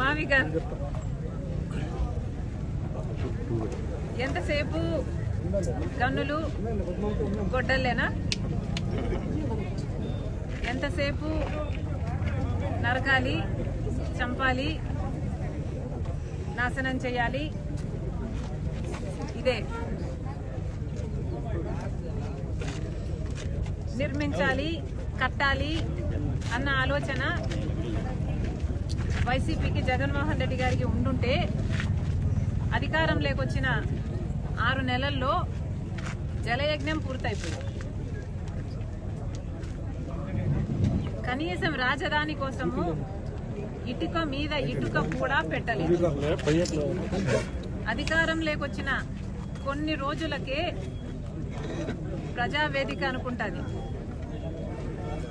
మావిగన్ ఎంతసేపు గన్నులు గొడ్డల్లేనా? ఎంతసేపు నరకాలి, చంపాలి, నాశనం చేయాలి, ఇదే. నిర్మించాలి, కట్టాలి అన్న ఆలోచన వైసీపీకి, జగన్మోహన్ రెడ్డి గారికి ఉండుంటే అధికారం లేకొచ్చిన 6 నెలల్లో జలయజ్ఞం పూర్తయిపోయింది. కనీసం రాజధాని కోసము ఇటుక మీద ఇటుక కూడా పెట్టలేదు. అధికారం లేకొచ్చిన కొన్ని రోజులకే ప్రజావేదిక అనుకుంటుంది,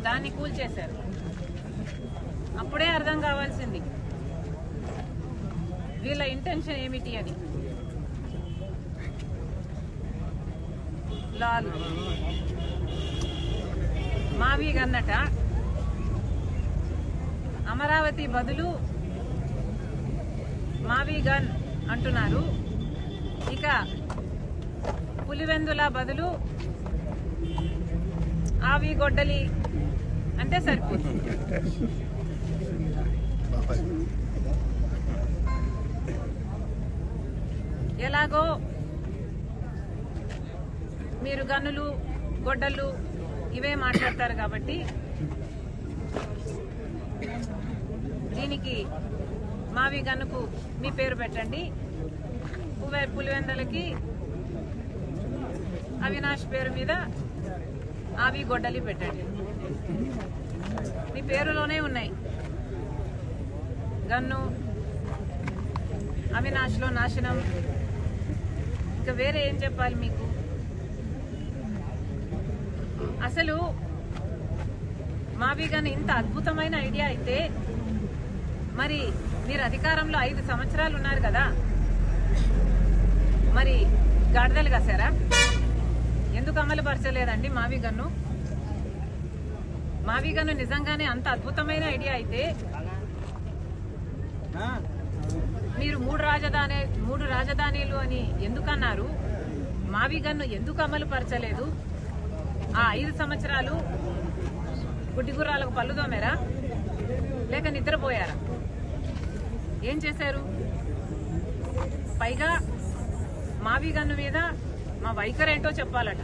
దాన్ని కూల్చేశారు. అప్పుడే అర్థం కావాల్సింది వీళ్ళ ఇంటెన్షన్ ఏమిటి అని. లాల్ మావిగన్నట అమరావతి బదులు మావిగన్ అంటున్నారు. ఇక పులివెందుల బదులు ఆవి గొడ్డలి అంటే సరిపోతుంది. ఎలాగో మీరు గన్నులు గొడ్డలు ఇవే మాట్లాడతారు కాబట్టి దీనికి మావి గన్నుకు మీ పేరు పెట్టండి, పులివెందులకి అవినాష్ పేరు మీద ఆవి గొడ్డలి పెట్టండి. మీ పేరులోనే ఉన్నాయి గన్ను, అవినాష్లో నాశనం. ఇంకా వేరే ఏం చెప్పాలి మీకు? అసలు మావిగన్ ఇంత అద్భుతమైన ఐడియా అయితే మరి మీరు అధికారంలో 5 సంవత్సరాలు ఉన్నారు కదా, మరి గాడిదలు కాసారా? ఎందుకు అమలు పరచలేదండి మావిగన్ను? మావిగన్ను నిజంగానే అంత అద్భుతమైన ఐడియా అయితే మీరు 3 రాజధానులు అని ఎందుకన్నారు? మావిగన్ను ఎందుకు అమలు పరచలేదు? ఆ 5 సంవత్సరాలు గుడ్డిగుర్రాలకు పళ్ళు దోమారా లేక నిద్రపోయారా? ఏం చేశారు? పైగా మావిగన్ను మీద మా వైఖరేంటో చెప్పాలట.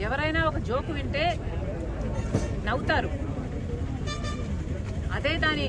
ఎవరైనా ఒక జోకు వింటే నవ్వుతారు, అదే దాని